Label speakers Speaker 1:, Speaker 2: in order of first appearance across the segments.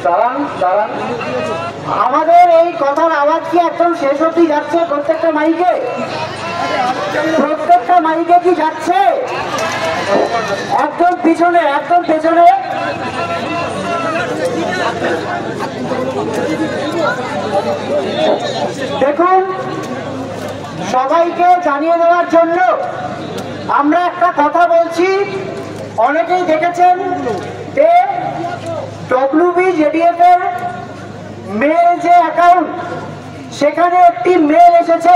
Speaker 1: দাঁড়ান দাঁড়ান, আমাদের এই কথার আওয়াজ কি একদম শেষ অবধি যাচ্ছে? প্রত্যেকটা মাইকে কি যাচ্ছে? একদম পিছনে, একদম পেছনে। দেখুন, সবাইকে জানিয়ে দেওয়ার জন্য আমরা একটা কথা বলছি। অনেকেই দেখেছেন যে WBJDF এর মেল যে অ্যাকাউন্ট, সেখানে একটি মেল এসেছে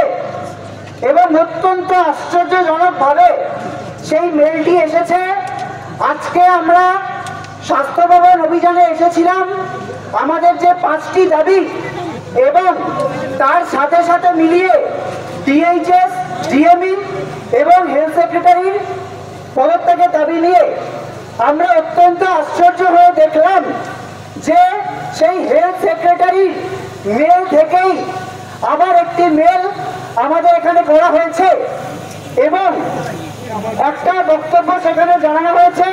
Speaker 1: এবং অত্যন্ত আশ্চর্যজনক ভাবে সেই মেলটি এসেছে। আজকে আমরা স্বাস্থ্য ভবন অভিযানে এসেছিলাম, আমাদের যে 5টি দাবি এবং তার সাথে সাথে মিলিয়ে DHS, DME এবং হেলথ সেক্রেটারির পদত্যাগের দাবি নিয়ে আমরা অত্যন্ত আশ্চর্য হয়ে দেখলাম যে সেই হেলথ সেক্রেটারির মেল থেকেই আবার একটি মেল আমাদের এখানে করা হয়েছে এবং একটা বক্তব্য সেখানে জানানো হয়েছে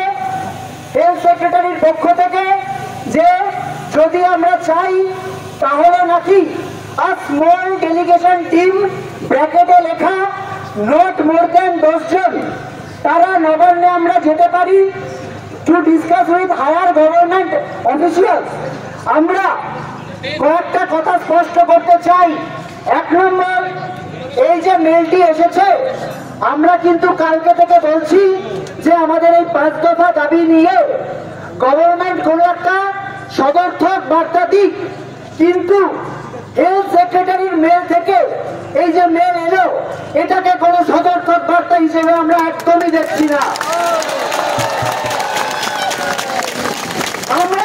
Speaker 1: হেলথ সেক্রেটারির পক্ষ থেকে যে যদি আমরা চাই তাহলে নাকি a small delegation team ব্র্যাকেটে লেখা not more than 10 জন তারা নবান্নে আমরা যেতে পারি to discuss with higher government officials। আমরা কয়েকটা কথা স্পষ্ট করতে চাই। 1 নম্বর, এই যে মেলটি এসেছে, আমরা কিন্তু কালকে থেকে বলছি যে আমাদের এই 5 দফা দাবি নিয়ে গভর্নমেন্ট কোনো একটা সদর্থক বার্তা দিক, কিন্তু হেলথ সেক্রেটারির মেল থেকে এই যে মেল এলো, এটাকে কোনো সদর্থক বার্তা হিসেবে আমরা একদমই দেখছি না। আমরা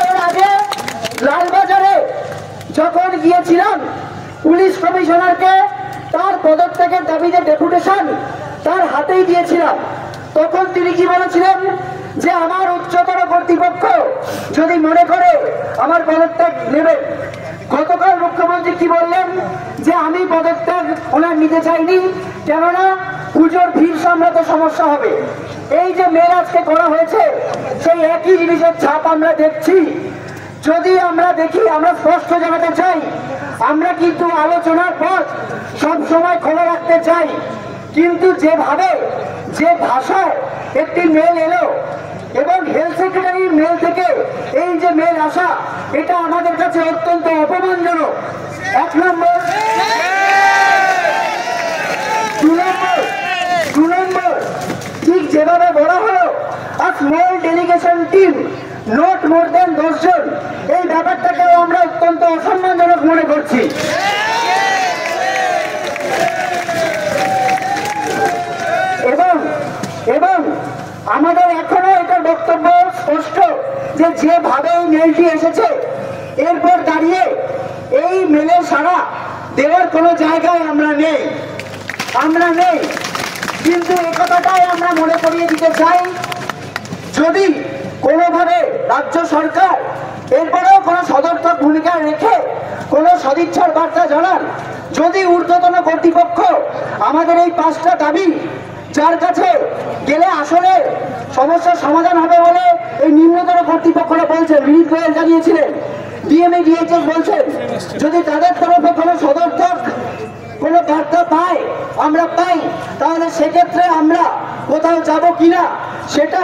Speaker 1: এর আগে লালবাজারে যখন গিয়েছিলাম, পুলিশ কমিশনারকে তার পদত্যাগের দাবিতে ডেপুটেশন তার হাতেই দিয়েছিলাম। তখন তিনি কি বলেছিলেন যে আমার উচ্চতর কর্তৃপক্ষ যদি মনে করে আমার পদত্যাগ নেবে। গতকাল মুখ্যমন্ত্রী কি বললেন যে আমি পদত্যাগ ওনার নিতে চাইনি, কেননা পুজোর ভিড় সামলাতে সমস্যা হবে। এই যে মেল আজকে করা হয়েছে, সেই একই জিনিসের ছাপ আমরা দেখছি। যদি আমরা দেখি, আমরা স্পষ্ট জানাতে চাই, আমরা কিন্তু আলোচনার পথ সব সময় খোলা রাখতে চাই, কিন্তু যেভাবে যে ভাষায় একটি মেল এলো এবং হেলথ সেক্রেটারির মেল থেকে এই যে মেল আসা, এটা আমাদের কাছে অত্যন্ত অপমানজনক। 1 নম্বর। 2 নম্বর, ঠিক যেভাবে বলা হলো a small delegation team not more than 10 জন, এই ব্যাপারটাকেও আমরা অত্যন্ত অসম্মানজনক মনে করছি। এবং আমাদের এখনো এটার বক্তব্য স্পষ্ট যে যেভাবে এই মেলটি এসেছে, এরপর দাঁড়িয়ে এই মেলের সাড়া দেওয়ার কোনো জায়গায় আমরা নেই। কিন্তু একথাটাই আমরা মনে করিয়ে দিতে চাই, যদি কোনোভাবে রাজ্য সরকার এরপরেও কোনো সদর্থক ভূমিকা রেখে কোনো সদিচ্ছার বার্তা জানান, যদি ঊর্ধ্বতন কর্তৃপক্ষ আমাদের এই 5টা দাবি যার কাছে গেলে আসলে সমস্যার সমাধান হবে বলে এই নিম্নতর কর্তৃপক্ষরা বলছেন, বিনীত গোয়েল জানিয়েছিলেন, DME, DHS বলছেন, যদি তাদের তরফে কোনো সদর্থক কোনো বার্তা আমরা পাই, তাহলে সেক্ষেত্রে আমরা কোথাও যাব কিনা সেটা